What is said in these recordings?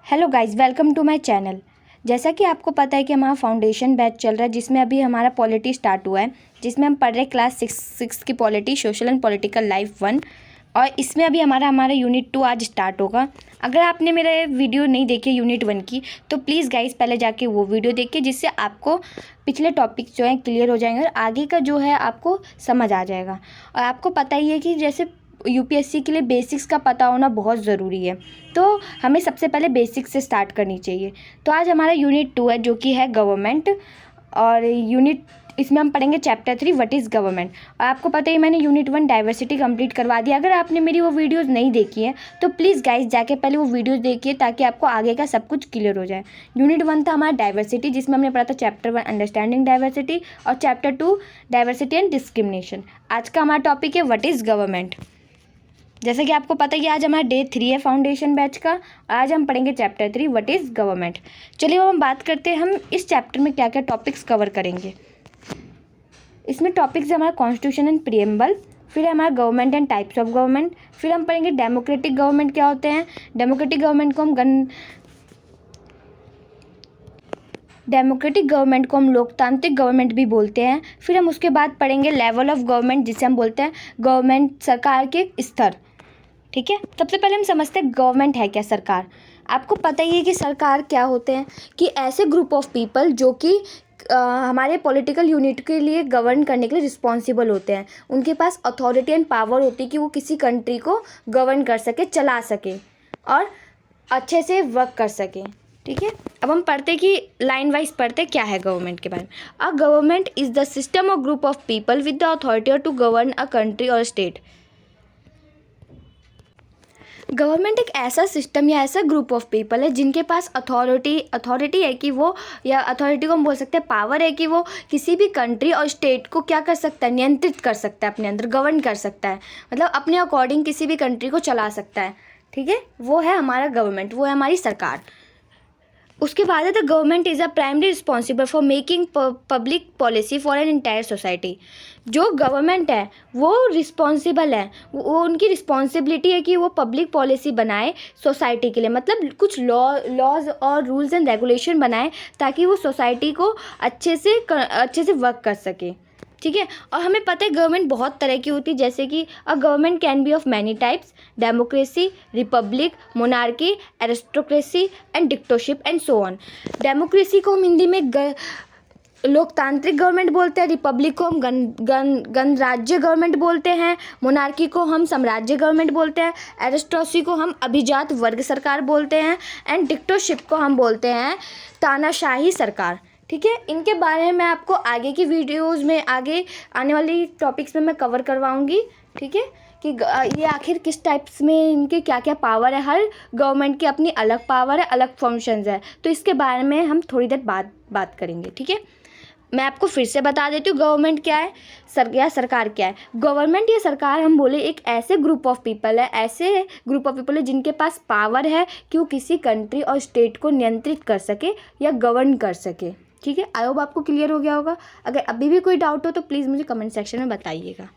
Hello guys, welcome to my channel. जैसा कि आपको पता है कि हमारा फाउंडेशन बैच चल रहा है, जिसमें अभी हमारा पॉलिटी स्टार्ट हुआ है, जिसमें हम पढ़ रहे हैं क्लास सिक्स की polity, social and political life 1। और इसमें अभी हमारा यूनिट 2 आज स्टार्ट होगा। अगर आपने मेरे वीडियो नहीं देखी यूनिट 1 की, तो प्लीज़ गाइस पहले जाके वो वीडियो देखिए, जिससे आपको पिछले टॉपिक्स जो हैं क्लियर हो जाएंगे और आगे का जो है आपको समझ आ जाएगा। और आपको पता ही है कि जैसे यूपीएससी के लिए बेसिक्स का पता होना बहुत ज़रूरी है, तो हमें सबसे पहले बेसिक्स से स्टार्ट करनी चाहिए। तो आज हमारा यूनिट 2 है, जो कि है गवर्नमेंट। और इसमें हम पढ़ेंगे चैप्टर 3 व्हाट इज़ गवर्नमेंट। और आपको पता ही मैंने यूनिट 1 डाइवर्सिटी कंप्लीट करवा दिया। अगर आपने मेरी वो वीडियोज़ नहीं देखी है तो प्लीज़ गाइस जाके पहले वो वीडियोज़ देखिए, ताकि आपको आगे का सब कुछ क्लियर हो जाए। यूनिट 1 था हमारा डाइवर्सिटी, जिसमें हमने पढ़ा था चैप्टर 1 अंडरस्टैंडिंग डाइवर्सिटी और चैप्टर 2 डाइवर्सिटी एंड डिस्क्रिमिनेशन। आज का हमारा टॉपिक है व्हाट इज़ गवर्नमेंट। जैसे कि आपको पता है कि आज हमारा डे 3 है फाउंडेशन बैच का। आज हम पढ़ेंगे चैप्टर 3 व्हाट इज़ गवर्नमेंट। चलिए अब हम बात करते हैं हम इस चैप्टर में क्या क्या टॉपिक्स कवर करेंगे। इसमें टॉपिक्स है हमारा कॉन्स्टिट्यूशन एंड प्रीएम्बल, फिर है हमारा government and types of government, फिर हम पढ़ेंगे डेमोक्रेटिक गवर्नमेंट क्या होते हैं। डेमोक्रेटिक गवर्नमेंट को हम लोकतांत्रिक गवर्नमेंट भी बोलते हैं। फिर हम उसके बाद पढ़ेंगे लेवल ऑफ गवर्नमेंट, जिसे हम बोलते हैं गवर्नमेंट, सरकार के स्तर। ठीक है, सबसे पहले हम समझते हैं गवर्नमेंट है क्या, सरकार। आपको पता ही है कि सरकार क्या होते हैं, कि ऐसे ग्रुप ऑफ पीपल जो कि हमारे पॉलिटिकल यूनिट के लिए गवर्न करने के लिए रिस्पॉन्सिबल होते हैं। उनके पास अथॉरिटी एंड पावर होती है कि वो किसी कंट्री को गवर्न कर सके, चला सके और अच्छे से वर्क कर सके। ठीक है, अब हम पढ़ते कि लाइन वाइज पढ़ते क्या है गवर्नमेंट के बारे में। A government is the system और group of people with the authority to govern a country और स्टेट। गवर्नमेंट एक ऐसा सिस्टम या ऐसा ग्रुप ऑफ पीपल है जिनके पास अथॉरिटी है कि वो, या अथॉरिटी को हम बोल सकते हैं पावर है कि वो किसी भी कंट्री और स्टेट को क्या कर सकता है, नियंत्रित कर सकता है, अपने अंदर गवर्न कर सकता है, मतलब अपने अकॉर्डिंग किसी भी कंट्री को चला सकता है। ठीक है, वो है हमारा गवर्नमेंट, वो है हमारी सरकार। उसके बाद है the government is a primary responsible for making public policy for an entire society. जो गवर्नमेंट है वो रिस्पॉन्सिबल है, वो उनकी रिस्पॉन्सिबिलिटी है कि वो पब्लिक पॉलिसी बनाए सोसाइटी के लिए, मतलब कुछ लॉज और रूल्स एंड रेगुलेशन बनाए ताकि वो सोसाइटी को अच्छे से वर्क कर सके। ठीक है, और हमें पता है गवर्नमेंट बहुत तरह की होती है, जैसे कि a government can be of many types, democracy, Republic, monarchy, aristocracy and dictatorship and so on. Democracy को हम हिंदी में लोकतांत्रिक गवर्नमेंट बोलते हैं, रिपब्लिक को हम गणराज्य गवर्नमेंट बोलते हैं, मोनार्की को हम साम्राज्य गवर्नमेंट बोलते हैं, एरिस्टोक्रेसी को हम अभिजात वर्ग सरकार बोलते हैं, एंड डिक्टेटरशिप को हम बोलते हैं तानाशाही सरकार। ठीक है, इनके बारे में मैं आपको आगे की वीडियोज़ में, आगे आने वाली टॉपिक्स में मैं कवर करवाऊँगी। ठीक है, कि ये आखिर किस टाइप्स में इनके क्या क्या पावर है। हर गवर्नमेंट की अपनी अलग पावर है, अलग फंक्शंस है, तो इसके बारे में हम थोड़ी देर बाद बात करेंगे। ठीक है, मैं आपको फिर से बता देती हूँ गवर्नमेंट क्या है, सरकार क्या है। गवर्नमेंट या सरकार हम बोले एक ऐसे ग्रुप ऑफ पीपल है जिनके पास पावर है कि वो किसी कंट्री और स्टेट को नियंत्रित कर सके या गवर्न कर सके। ठीक है, आई होप आपको क्लियर हो गया होगा। अगर अभी भी कोई डाउट हो तो प्लीज़ मुझे कमेंट सेक्शन में बताइएगा।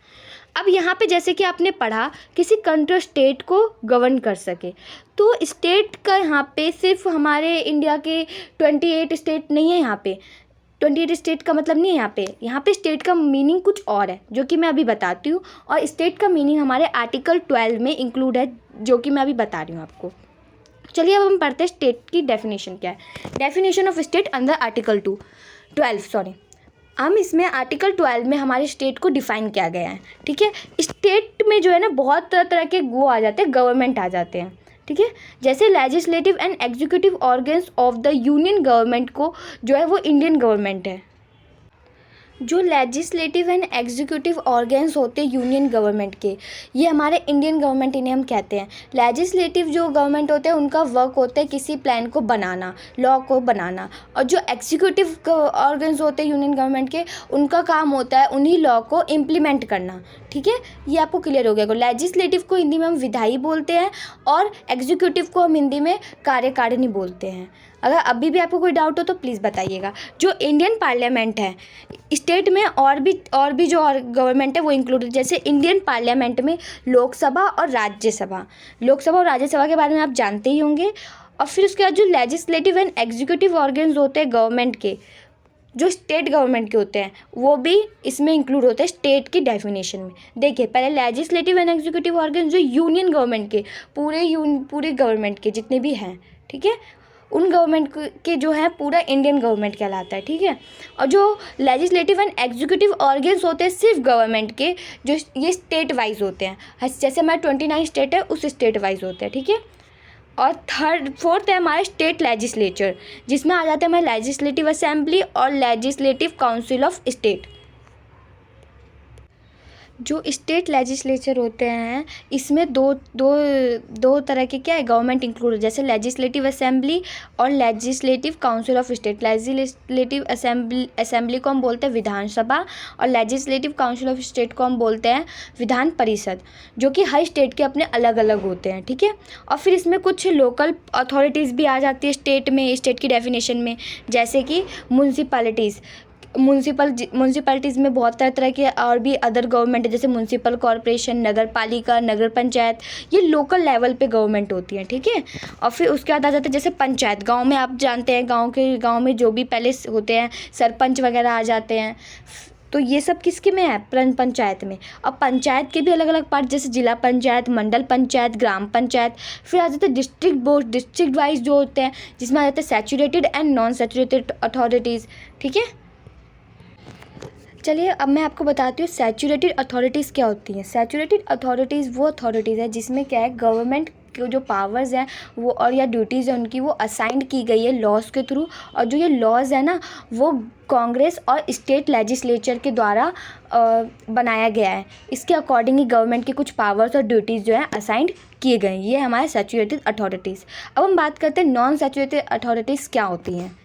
अब यहाँ पे जैसे कि आपने पढ़ा किसी कंट्री और स्टेट को गवर्न कर सके, तो स्टेट का यहाँ पे सिर्फ हमारे इंडिया के 28 स्टेट नहीं है। यहाँ पे 28 स्टेट का मतलब नहीं है। यहाँ पे स्टेट का मीनिंग कुछ और है, जो कि मैं अभी बताती हूँ। और स्टेट का मीनिंग हमारे आर्टिकल 12 में इंक्लूड है, जो कि मैं अभी बता रही हूँ आपको। चलिए अब हम पढ़ते हैं स्टेट की डेफिनेशन क्या है। Definition of state under article 12 हम इसमें आर्टिकल 12 में हमारे स्टेट को डिफाइन किया गया है। ठीक है, स्टेट में जो है ना बहुत तरह के वो आ जाते हैं, गवर्नमेंट आ जाते हैं। ठीक है, जैसे legislative and executive organs of the union government को जो है वो इंडियन गवर्नमेंट है। जो लेजिस्लेटिव एंड एग्जीक्यूटिव ऑर्गन्स होते हैं यूनियन गवर्नमेंट के, ये हमारे इंडियन गवर्नमेंट इन्हें हम कहते हैं। लेजिस्लेटिव जो गवर्नमेंट होते हैं उनका वर्क होता है किसी प्लान को बनाना, लॉ को बनाना, और जो एग्जीक्यूटिव ऑर्गन्स होते हैं यूनियन गवर्नमेंट के, उनका काम होता है उन्हीं लॉ को इम्प्लीमेंट करना। ठीक है, ये आपको क्लियर हो गया। लेजिस्लेटिव को हिंदी में हम विधायी बोलते हैं और एग्जीक्यूटिव को हम हिंदी में कार्यकारिणी बोलते हैं। अगर अभी भी आपको कोई डाउट हो तो प्लीज़ बताइएगा। जो इंडियन पार्लियामेंट है, स्टेट में और भी जो गवर्नमेंट है वो इंक्लूडेड, जैसे इंडियन पार्लियामेंट में लोकसभा और राज्यसभा के बारे में आप जानते ही होंगे। और फिर उसके बाद जो लेजिस्लेटिव एंड एग्जीक्यूटिव ऑर्गन्स होते हैं गवर्नमेंट के, जो स्टेट गवर्नमेंट के होते हैं, वो भी इसमें इंक्लूड होते हैं स्टेट की डेफिनेशन में। देखिए पहले लेजिस्लेटिव एंड एग्जीक्यूटिव ऑर्गन जो यूनियन गवर्नमेंट के, पूरे गवर्नमेंट के जितने भी हैं, ठीक है, उन गवर्नमेंट के जो है पूरा इंडियन गवर्नमेंट कहलाता है, ठीक है। और जो लेजिस्लेटिव एंड एग्जीक्यूटिव ऑर्गन्स होते हैं सिर्फ गवर्नमेंट के, जो ये स्टेट वाइज होते हैं, जैसे हमारे 29 स्टेट है उस स्टेट वाइज होते हैं, ठीक है। और फोर्थ है हमारा स्टेट लेजिस्लेचर, जिसमें आ जाते हैं हमारे लेजिस्लेटिव असेंबली और लेजिस्लेटिव काउंसिल ऑफ स्टेट। जो स्टेट लेजिस्लेचर होते हैं इसमें दो तरह के क्या है गवर्नमेंट इंक्लूड है, जैसे लेजिस्लेटिव असेंबली और legislative council of state. Legislative assembly को हम बोलते हैं विधानसभा और लेजिस्लेटिव काउंसिल ऑफ स्टेट को हम बोलते हैं विधान परिषद, जो कि हर स्टेट के अपने अलग अलग होते हैं, ठीक है। और फिर इसमें कुछ लोकल अथॉरिटीज़ भी आ जाती है स्टेट की डेफिनेशन में, जैसे कि म्यूनसिपैलिटीज़ में बहुत तरह के और भी अदर गवर्नमेंट है, जैसे म्यूनसिपल कॉरपोरेशन, नगर पालिका, नगर पंचायत, ये लोकल लेवल पे गवर्नमेंट होती है, ठीक है। और फिर उसके बाद आ जाते हैं जैसे पंचायत। गांव में आप जानते हैं गांव में जो भी पहले होते हैं सरपंच वगैरह आ जाते हैं, तो ये सब किसके में है पंचायत में। अब पंचायत के भी अलग अलग पार्ट, जैसे जिला पंचायत, मंडल पंचायत, ग्राम पंचायत। फिर आ जाते हैं डिस्ट्रिक्ट बोर्ड, डिस्ट्रिक्ट वाइज जो होते हैं, जिसमें आ जाते हैं saturated and non saturated authorities, ठीक है। चलिए अब मैं आपको बताती हूँ सैचुरेटेड अथॉरिटीज़ क्या होती हैं। सैचुरेटेड अथॉरिटीज़ वो अथॉरिटीज़ है जिसमें क्या है गवर्नमेंट के जो पावर्स हैं वो और या ड्यूटीज़ हैं उनकी वो असाइंड की गई है लॉज के थ्रू, और जो ये लॉज है ना वो कांग्रेस और स्टेट लेजिस्लेचर के द्वारा बनाया गया है। इसके अकॉर्डिंग ही गवर्नमेंट के कुछ पावर्स और ड्यूटीज़ जो है असाइंड किए गए हैं। ये हमारे सैचुरेटेड अथॉरिटीज़। अब हम बात करते हैं नॉन सैचुरेटेड अथॉरिटीज़ क्या होती हैं।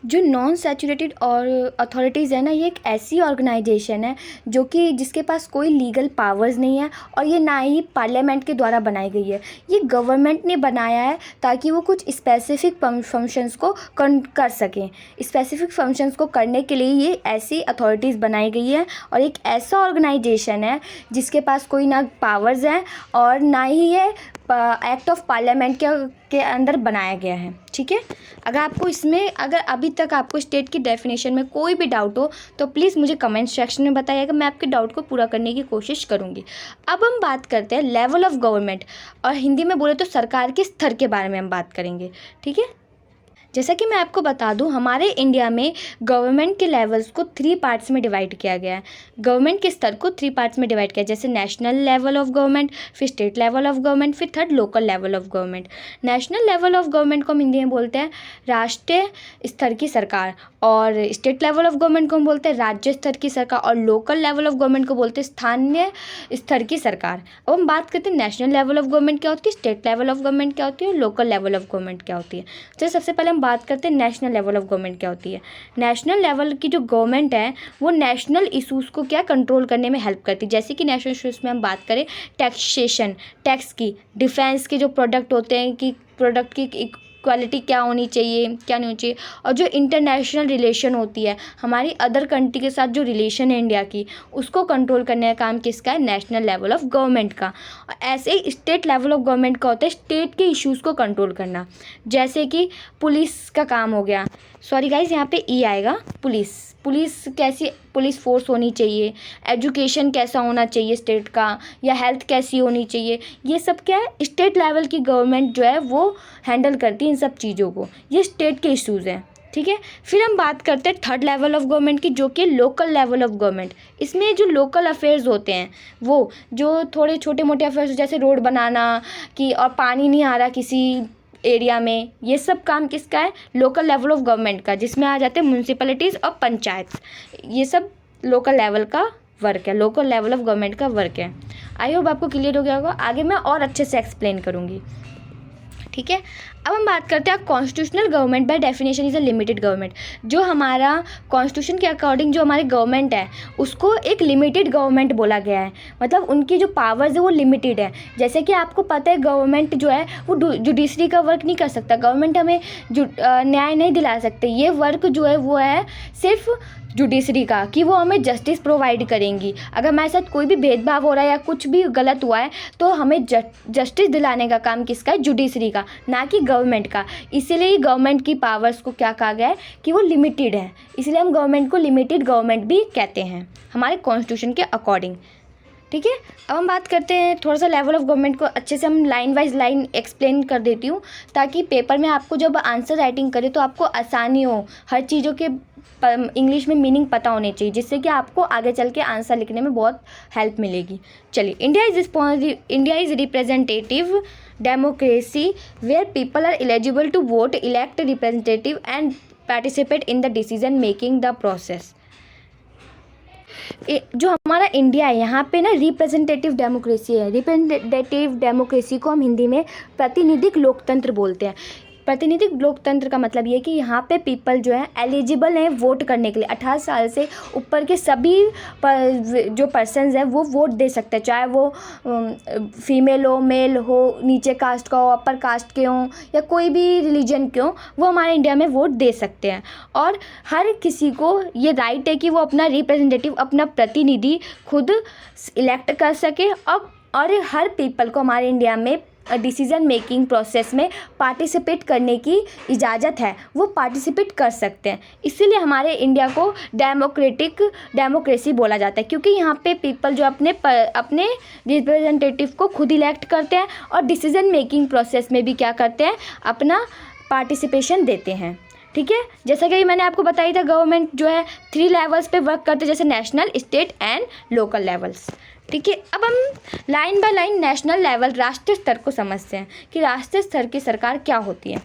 जो नॉन सैचुरेटेड और अथॉरिटीज़ है ना, ये एक ऐसी ऑर्गेनाइजेशन है जो कि जिसके पास कोई लीगल पावर्स नहीं है और ये ना ही पार्लियामेंट के द्वारा बनाई गई है। ये गवर्नमेंट ने बनाया है ताकि वो कुछ स्पेसिफिक फंक्शंस को कर सकें। स्पेसिफिक फंक्शंस को करने के लिए ये ऐसी अथॉरिटीज़ बनाई गई है और एक ऐसा ऑर्गेनाइजेशन है जिसके पास कोई ना पावर्स हैं और ना ही ये एक्ट ऑफ पार्लियामेंट के अंदर बनाया गया है, ठीक है। अगर अभी तक आपको स्टेट की डेफिनेशन में कोई भी डाउट हो तो प्लीज़ मुझे कमेंट सेक्शन में बताइएगा, मैं आपके डाउट को पूरा करने की कोशिश करूँगी। अब हम बात करते हैं लेवल ऑफ गवर्नमेंट, और हिंदी में बोले तो सरकार के स्तर के बारे में हम बात करेंगे, ठीक है। जैसा कि मैं आपको बता दूं, हमारे इंडिया में गवर्नमेंट के लेवल्स को 3 पार्ट्स में डिवाइड किया गया है। गवर्नमेंट के स्तर को 3 पार्ट्स में डिवाइड किया, जैसे नेशनल लेवल ऑफ गवर्नमेंट, फिर स्टेट लेवल ऑफ गवर्नमेंट, फिर third local level of government. National level of government को हम हिंदी में बोलते हैं राष्ट्रीय स्तर की सरकार, और स्टेट लेवल ऑफ गवर्नमेंट को हम बोलते हैं राज्य स्तर की सरकार, और लोकल लेवल ऑफ गवर्नमेंट को बोलते हैं स्थानीय स्तर की सरकार। अब हम बात करते हैं नेशनल लेवल ऑफ गवर्नमेंट क्या होती है, स्टेट लेवल ऑफ गवर्नमेंट क्या होती है, और लोकल लेवल ऑफ गवर्नमेंट क्या होती है। तो सबसे पहले हम बात करते हैं नेशनल लेवल ऑफ गवर्नमेंट क्या होती है। नेशनल लेवल की जो गवर्नमेंट है वो नेशनल इशूज़ को क्या कंट्रोल करने में हेल्प करती है। जैसे कि नेशनल इशूज़ में हम बात करें टैक्सेशन, टैक्स की, डिफेंस के जो प्रोडक्ट होते हैं कि प्रोडक्ट की क्वालिटी क्या होनी चाहिए, क्या नहीं होनी चाहिए, और जो इंटरनेशनल रिलेशन होती है हमारी अदर कंट्री के साथ जो रिलेशन है इंडिया की, उसको कंट्रोल करने का काम किसका है, नेशनल लेवल ऑफ गवर्नमेंट का। और ऐसे ही स्टेट लेवल ऑफ गवर्नमेंट का होता है स्टेट के इश्यूज़ को कंट्रोल करना, जैसे कि पुलिस का काम हो गया, सॉरी गाइज यहाँ पे ई आएगा, पुलिस कैसी पुलिस फोर्स होनी चाहिए, एजुकेशन कैसा होना चाहिए स्टेट का, या हेल्थ कैसी होनी चाहिए, ये सब क्या है स्टेट लेवल की गवर्नमेंट जो है वो हैंडल करती है इन सब चीज़ों को। ये स्टेट के इश्यूज़ हैं, ठीक है। फिर हम बात करते हैं थर्ड लेवल ऑफ गवर्नमेंट की, जो कि लोकल लेवल ऑफ गवर्नमेंट। इसमें जो लोकल अफेयर्स होते हैं वो जो थोड़े छोटे मोटे अफेयर्स जैसे रोड बनाना कि और पानी नहीं आ रहा किसी एरिया में, ये सब काम किसका है, लोकल लेवल ऑफ गवर्नमेंट का, जिसमें आ जाते हैं म्यूनसिपैलिटीज़ और पंचायत। ये सब लोकल लेवल का वर्क है, लोकल लेवल ऑफ गवर्नमेंट का वर्क है। आई होप आपको क्लियर हो गया होगा, आगे मैं और अच्छे से एक्सप्लेन करूँगी, ठीक है। अब हम बात करते हैं constitutional government by definition is a limited government. जो हमारा कॉन्स्टिट्यूशन के अकॉर्डिंग जो हमारी गवर्नमेंट है उसको एक लिमिटेड गवर्नमेंट बोला गया है, मतलब उनकी जो पावर्स है वो लिमिटेड है। जैसे कि आपको पता है गवर्नमेंट जो है वो जुडिशरी का वर्क नहीं कर सकता, गवर्नमेंट हमें न्याय नहीं दिला सकते। ये वर्क जो है वो है सिर्फ जुडिशरी का कि वो हमें जस्टिस प्रोवाइड करेंगी। अगर हमारे साथ कोई भी भेदभाव हो रहा है या कुछ भी गलत हुआ है तो हमें जस्टिस दिलाने का काम किसका है? जुडिशरी का, ना कि गवर्नमेंट का। इसीलिए ही गवर्नमेंट की पावर्स को क्या कहा गया है कि वो लिमिटेड है, इसलिए हम गवर्नमेंट को लिमिटेड गवर्नमेंट भी कहते हैं हमारे कॉन्स्टिट्यूशन के अकॉर्डिंग। ठीक है, अब हम बात करते हैं थोड़ा सा लेवल ऑफ गवर्नमेंट को अच्छे से हम लाइन वाइज लाइन एक्सप्लेन कर देती हूँ, ताकि पेपर में आपको जब आंसर राइटिंग करे तो आपको आसानी हो, हर चीज़ों के इंग्लिश में मीनिंग पता होने चाहिए, जिससे कि आपको आगे चल के आंसर लिखने में बहुत हेल्प मिलेगी। चलिए, India is representative democracy where people are eligible to vote, elect representative and participate in the decision making the process. जो हमारा इंडिया है यहाँ पे ना रिप्रेजेंटेटिव डेमोक्रेसी है। रिप्रेजेंटेटिव डेमोक्रेसी को हम हिंदी में प्रातिनिधिक लोकतंत्र बोलते हैं। प्रातिनिधिक लोकतंत्र का मतलब ये कि यहाँ पे पीपल जो है एलिजिबल हैं वोट करने के लिए। 18 साल से ऊपर के सभी जो पर्सन्स हैं वो वोट दे सकते हैं, चाहे वो फीमेल हो, मेल हो, नीचे कास्ट का हो, अपर कास्ट के हों या कोई भी रिलीजन के हों, वो हमारे इंडिया में वोट दे सकते हैं। और हर किसी को ये राइट है कि वो अपना रिप्रेजेंटेटिव, अपना प्रतिनिधि खुद इलेक्ट कर सके। और हर पीपल को हमारे इंडिया में डिसीज़न मेकिंग प्रोसेस में पार्टिसिपेट करने की इजाज़त है, वो पार्टिसिपेट कर सकते हैं। इसीलिए हमारे इंडिया को डेमोक्रेसी बोला जाता है, क्योंकि यहाँ पे पीपल जो अपने रिप्रेजेंटेटिव को खुद इलेक्ट करते हैं और डिसीज़न मेकिंग प्रोसेस में भी क्या करते हैं? अपना पार्टिसिपेशन देते हैं। ठीक है, जैसा कि मैंने आपको बताया था, गवर्नमेंट जो है 3 लेवल्स पे वर्क करते हैं, जैसे national, state and local levels. ठीक है, अब हम line by line national level, राष्ट्रीय स्तर को समझते हैं कि राष्ट्रीय स्तर की सरकार क्या होती है।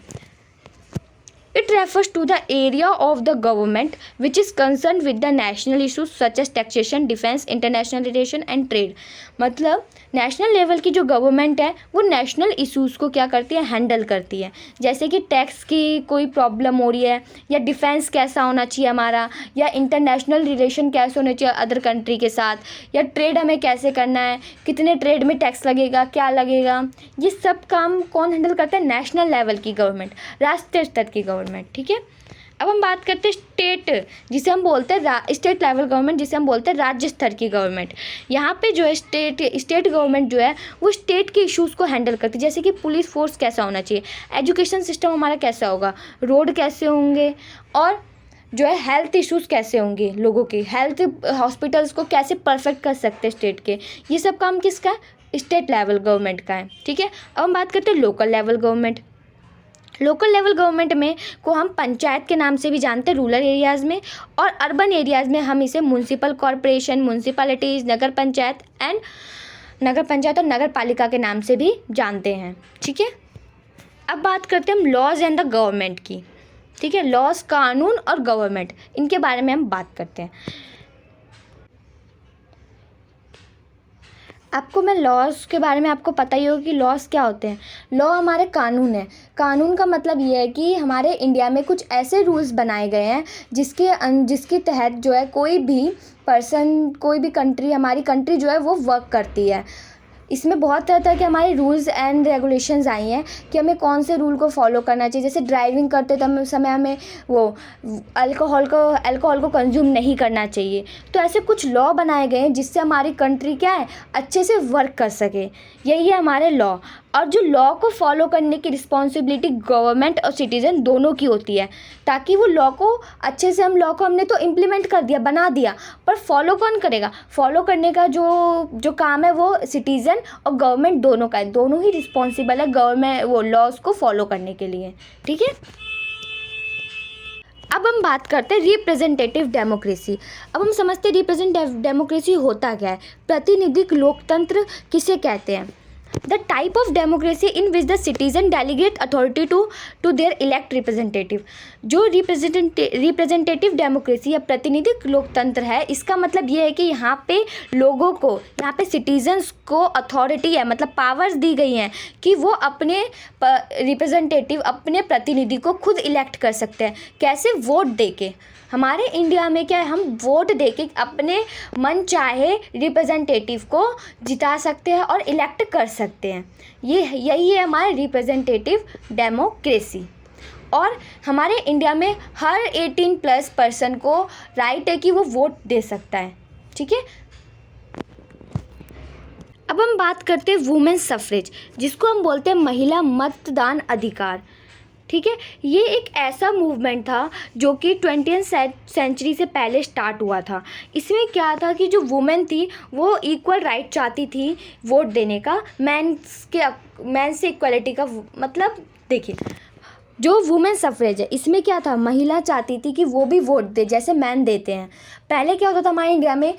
It refers to the area of the government which is concerned with the national issues such as taxation, defense, international relation and trade। मतलब नेशनल लेवल की जो गवर्नमेंट है वो नेशनल इश्यूज़ को क्या करती है? हैंडल करती है। जैसे कि टैक्स की कोई प्रॉब्लम हो रही है, या डिफेंस कैसा होना चाहिए हमारा, या इंटरनेशनल रिलेशन कैसे होने चाहिए अदर कंट्री के साथ, या ट्रेड हमें कैसे करना है, कितने ट्रेड में टैक्स लगेगा, क्या लगेगा, ये सब काम कौन हैंडल करता है? नेशनल लेवल की गवर्नमेंट, राष्ट्रीय स्तर की गवर्नमेंट। ठीक है, अब हम बात करते हैं स्टेट, जिसे हम बोलते हैं स्टेट लेवल गवर्नमेंट, जिसे हम बोलते हैं राज्य स्तर की गवर्नमेंट। यहाँ पे जो है स्टेट गवर्नमेंट जो है वो स्टेट के इश्यूज़ को हैंडल करती है। जैसे कि पुलिस फोर्स कैसा होना चाहिए, एजुकेशन सिस्टम हमारा कैसा होगा, रोड कैसे होंगे, और जो है हेल्थ इश्यूज़ कैसे होंगे, लोगों के हेल्थ हॉस्पिटल्स को कैसे परफेक्ट कर सकते हैं स्टेट के, ये सब काम किसका है? स्टेट लेवल गवर्नमेंट का है। ठीक है, अब हम बात करते हैं local level government. Local level government में को हम पंचायत के नाम से भी जानते हैं रूरल एरियाज़ में, और अर्बन एरियाज़ में हम इसे म्यूनसिपल कॉरपोरेशन, म्यूनसिपैलिटीज़, नगर पंचायत और नगर पालिका के नाम से भी जानते हैं। ठीक है, अब बात करते हैं हम लॉज एंड द गवर्नमेंट की। ठीक है, लॉज, कानून और गवर्नमेंट, इनके बारे में हम बात करते हैं। आपको मैं लॉज के बारे में आपको पता ही होगा कि लॉज क्या होते हैं। लॉ हमारे कानून है। कानून का मतलब ये है कि हमारे इंडिया में कुछ ऐसे रूल्स बनाए गए हैं जिसके तहत जो है कोई भी पर्सन, कोई भी कंट्री, हमारी कंट्री जो है वो वर्क करती है। इसमें बहुत तरह के हमारे रूल्स एंड रेगुलेशंस आई हैं कि हमें कौन से रूल को फॉलो करना चाहिए। जैसे ड्राइविंग करते समय हमें वो अल्कोहल को कंज्यूम नहीं करना चाहिए। तो ऐसे कुछ लॉ बनाए गए हैं जिससे हमारी कंट्री क्या है, अच्छे से वर्क कर सके। यही है हमारे लॉ। और जो लॉ को फॉलो करने की रिस्पॉन्सिबिलिटी गवर्नमेंट और सिटीज़न दोनों की होती है, ताकि वो लॉ को अच्छे से, हम लॉ को हमने तो इम्प्लीमेंट कर दिया, बना दिया, पर फॉलो कौन करेगा? फॉलो करने का जो काम है वो सिटीज़न और गवर्नमेंट दोनों का है। दोनों ही रिस्पॉन्सिबल है गवर्नमेंट वो लॉज को फॉलो करने के लिए। ठीक है, अब हम बात करते हैं रिप्रेजेंटेटिव डेमोक्रेसी। अब हम समझते हैं रिप्रेजेंटेटिव डेमोक्रेसी होता क्या है, प्रतिनिधिक लोकतंत्र किसे कहते हैं। The type of democracy in which the citizen delegate authority to their elect representative। जो रिप्रेजेंटेटिव डेमोक्रेसी या प्रतिनिधिक लोकतंत्र है, इसका मतलब ये है कि यहाँ पे लोगों को, यहाँ पे सिटीजन्स को अथॉरिटी है, मतलब पावर्स दी गई हैं कि वो अपने रिप्रेजेंटेटिव, अपने प्रतिनिधि को खुद इलेक्ट कर सकते हैं। कैसे? वोट देके। हमारे इंडिया में क्या है, हम वोट देके अपने मन चाहे रिप्रेजेंटेटिव को जिता सकते हैं और इलेक्ट कर सकते हैं। यही है हमारे रिप्रेजेंटेटिव डेमोक्रेसी। और हमारे इंडिया में हर 18+ पर्सन को राइट है कि वो वोट दे सकता है। ठीक है, अब हम बात करते हैं वुमेन्स सफरेज, जिसको हम बोलते हैं महिला मतदान अधिकार। ठीक है, ये एक ऐसा मूवमेंट था जो कि 20th सेंचुरी से पहले स्टार्ट हुआ था। इसमें क्या था कि जो वुमेन थी वो इक्वल राइट चाहती थी वोट देने का, मैंस से इक्वलिटी का। मतलब देखिए, जो वुमेन सफरेज है इसमें क्या था, महिला चाहती थी कि वो भी वोट दे जैसे मैन देते हैं। पहले क्या होता था हमारे इंडिया में,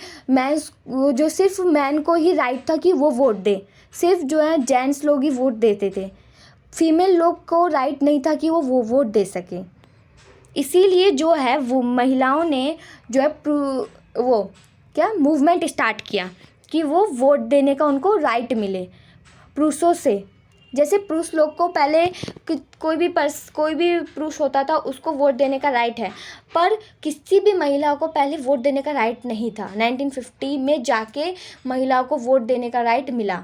जो सिर्फ मैन को ही राइट था कि वो वोट दे, सिर्फ जो है जेंट्स लोग ही वोट देते थे, फीमेल लोग को राइट नहीं था कि वो वोट दे सके। इसीलिए जो है वो महिलाओं ने जो है वो क्या मूवमेंट स्टार्ट किया कि वो वोट देने का उनको राइट मिले पुरुषों से। जैसे पुरुष लोग को पहले कोई भी पुरुष होता था उसको वोट देने का राइट है, पर किसी भी महिला को पहले वोट देने का राइट नहीं था। 1950 में जाके महिलाओं को वोट देने का राइट मिला,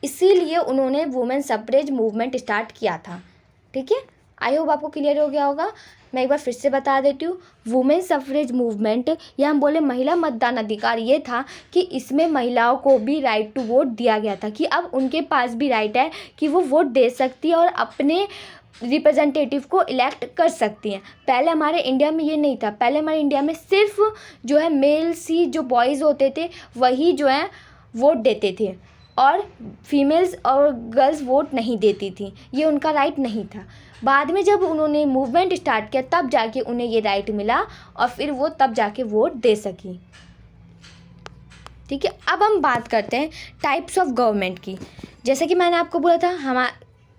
इसीलिए उन्होंने वुमेन सफरेज मूवमेंट स्टार्ट किया था। ठीक है, आई होप आपको क्लियर हो गया होगा। मैं एक बार फिर से बता देती हूँ, वुमेन सफरेज मूवमेंट या हम बोले महिला मतदान अधिकार ये था कि इसमें महिलाओं को भी राइट टू वोट दिया गया था, कि अब उनके पास भी राइट है कि वो वोट दे सकती है और अपने रिप्रेजेंटेटिव को इलेक्ट कर सकती हैं। पहले हमारे इंडिया में ये नहीं था। पहले हमारे इंडिया में सिर्फ जो है मेल्स ही, जो बॉयज़ होते थे वही जो है वोट देते थे और फीमेल्स और गर्ल्स वोट नहीं देती थी, ये उनका राइट नहीं था। बाद में जब उन्होंने मूवमेंट स्टार्ट किया तब जाके उन्हें ये राइट मिला और फिर वो तब जाके वोट दे सकी। ठीक है, अब हम बात करते हैं टाइप्स ऑफ गवर्नमेंट की। जैसे कि मैंने आपको बोला था,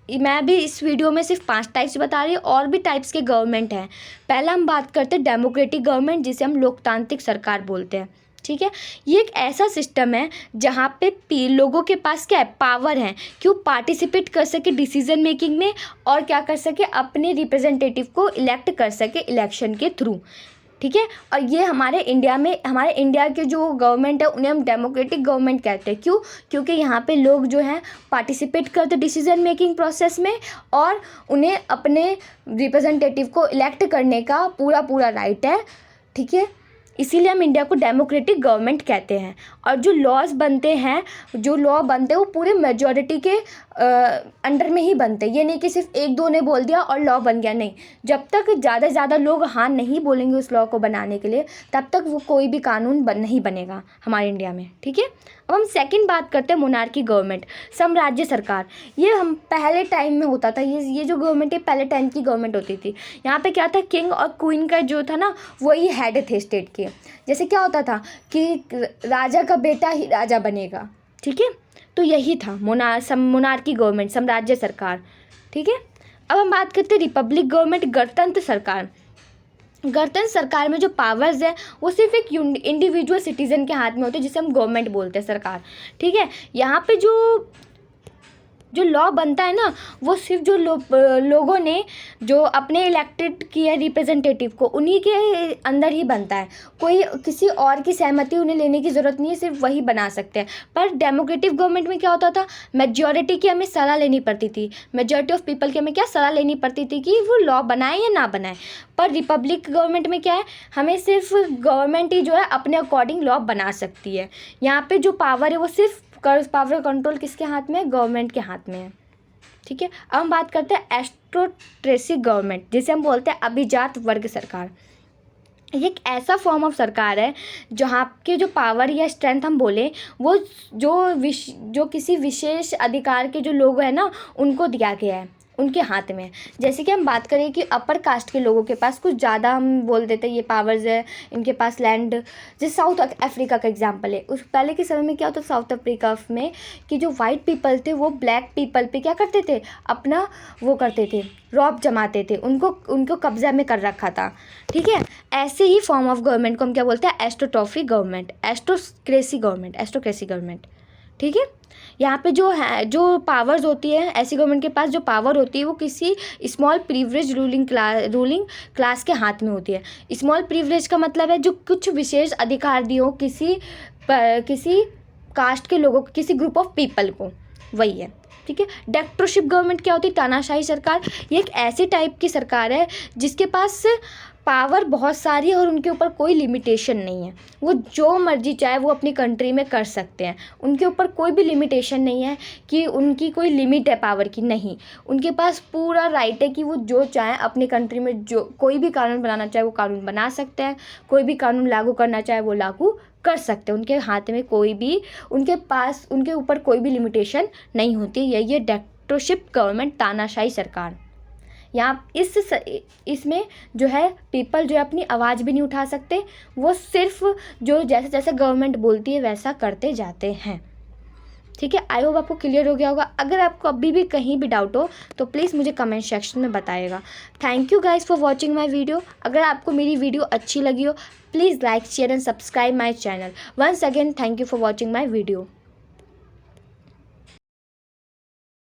मैं भी इस वीडियो में सिर्फ 5 टाइप्स बता रही हूँ, और भी टाइप्स के गवर्नमेंट हैं। पहला हम बात करते हैं डेमोक्रेटिक गवर्नमेंट, जिसे हम लोकतांत्रिक सरकार बोलते हैं। ठीक है, ये एक ऐसा सिस्टम है जहाँ पे लोगों के पास क्या है, पावर है कि वो पार्टिसिपेट कर सके डिसीजन मेकिंग में और क्या कर सके, अपने रिप्रेजेंटेटिव को इलेक्ट कर सके इलेक्शन के थ्रू। ठीक है, और ये हमारे इंडिया के जो गवर्नमेंट है उन्हें हम डेमोक्रेटिक गवर्नमेंट कहते हैं। क्यों? क्योंकि यहाँ पे लोग जो हैं पार्टिसिपेट करते डिसीजन मेकिंग प्रोसेस में और उन्हें अपने रिप्रेजेंटेटिव को इलेक्ट करने का पूरा राइट है। ठीक है, इसीलिए हम इंडिया को डेमोक्रेटिक गवर्नमेंट कहते हैं। और जो लॉ बनते हैं वो पूरे मेजॉरिटी के अंडर में ही बनते हैं। ये नहीं कि सिर्फ 1-2 ने बोल दिया और लॉ बन गया, नहीं। जब तक ज़्यादा से ज़्यादा लोग हाँ नहीं बोलेंगे उस लॉ को बनाने के लिए, तब तक वो कोई भी कानून नहीं बनेगा हमारे इंडिया में। ठीक है, अब हम सेकंड बात करते हैं मोनार्की गवर्नमेंट, साम्राज्य सरकार। ये हम पहले टाइम में होता था, ये जो गवर्नमेंट है पहले टाइम की गवर्नमेंट होती थी। यहाँ पे क्या था, किंग और क्वीन का जो था ना वही हेड थे स्टेट के। जैसे क्या होता था कि राजा का बेटा ही राजा बनेगा। ठीक है, तो यही था मोनार्की गवर्नमेंट, साम्राज्य सरकार। ठीक है, अब हम बात करते हैं रिपब्लिक गवर्नमेंट, गणतंत्र सरकार। गणतंत्र सरकार में जो पावर्स है वो सिर्फ एक इंडिविजुअल सिटीजन के हाथ में होते हैं, जिसे हम गवर्नमेंट बोलते हैं, सरकार। ठीक है, यहाँ पे जो लॉ बनता है ना वो सिर्फ जो लोगों ने जो अपने इलेक्टेड किया रिप्रेजेंटेटिव को, उन्हीं के अंदर ही बनता है। कोई किसी और की सहमति उन्हें लेने की ज़रूरत नहीं है, सिर्फ वही बना सकते हैं। पर डेमोक्रेटिक गवर्नमेंट में क्या होता था, मेजॉरिटी की हमें सलाह लेनी पड़ती थी, मेजॉरिटी ऑफ पीपल की हमें क्या सलाह लेनी पड़ती थी कि वो लॉ बनाए या ना बनाए। पर रिपब्लिक गवर्नमेंट में क्या है, हमें सिर्फ गवर्नमेंट ही जो है अपने अकॉर्डिंग लॉ बना सकती है। यहाँ पे जो पावर है वो सिर्फ पावर कंट्रोल किसके हाथ में है, गवर्नमेंट के हाथ में है। ठीक है, अब हम बात करते हैं एरिस्टोक्रेटिक गवर्नमेंट, जिसे हम बोलते हैं अभिजात वर्ग सरकार। ये एक ऐसा फॉर्म ऑफ सरकार है जहाँ के जो पावर या स्ट्रेंथ हम बोले वो जो किसी विशेष अधिकार के जो लोग हैं ना उनको दिया गया है, उनके हाथ में। जैसे कि हम बात करें कि अपर कास्ट के लोगों के पास कुछ ज़्यादा हम बोल देते हैं ये पावर्स है, इनके पास लैंड। जैसे साउथ अफ्रीका का एग्जांपल है, उस पहले के समय में क्या होता था साउथ अफ्रीका में कि जो वाइट पीपल थे वो ब्लैक पीपल पे क्या करते थे, अपना वो करते थे, रौब जमाते थे, उनको कब्जा में कर रखा था। ठीक है, ऐसे ही फॉर्म ऑफ गवर्नमेंट को हम क्या बोलते हैं, एरिस्टोक्रेसी गवर्नमेंट। ठीक है, यहाँ पे जो पावर्स होती है, ऐसी गवर्नमेंट के पास जो पावर होती है वो किसी स्मॉल प्रिविलेज रूलिंग क्लास के हाथ में होती है। स्मॉल प्रिविलेज का मतलब है जो कुछ विशेष अधिकार दिए हो किसी कास्ट के लोगों को, किसी ग्रुप ऑफ पीपल को, वही है। ठीक है। डिक्टेटरशिप गवर्नमेंट क्या होती है? तानाशाही सरकार। ये एक ऐसी टाइप की सरकार है जिसके पास पावर बहुत सारी है और उनके ऊपर कोई लिमिटेशन नहीं है। वो जो मर्जी चाहे वो अपनी कंट्री में कर सकते हैं। उनके ऊपर कोई भी लिमिटेशन नहीं है कि उनकी कोई लिमिट है पावर की, नहीं। उनके पास पूरा राइट है कि वो जो चाहें अपनी कंट्री में जो कोई भी कानून बनाना चाहे वो कानून बना सकते हैं, कोई भी कानून लागू करना चाहे वो लागू कर सकते हैं। उनके हाथ में कोई भी, उनके पास, उनके ऊपर कोई भी लिमिटेशन नहीं होती। यही है डिक्टेटरशिप गवर्नमेंट, तानाशाही सरकार। यहाँ इसमें जो है पीपल जो है अपनी आवाज़ भी नहीं उठा सकते। वो सिर्फ जो जैसे जैसे गवर्नमेंट बोलती है वैसा करते जाते हैं। ठीक है, आई होप आपको क्लियर हो गया होगा। अगर आपको अभी भी कहीं भी डाउट हो तो प्लीज़ मुझे कमेंट सेक्शन में बताइएगा। Thank you guys for watching my video. अगर आपको मेरी वीडियो अच्छी लगी हो please like share and subscribe my channel. Once again thank you for watching my video.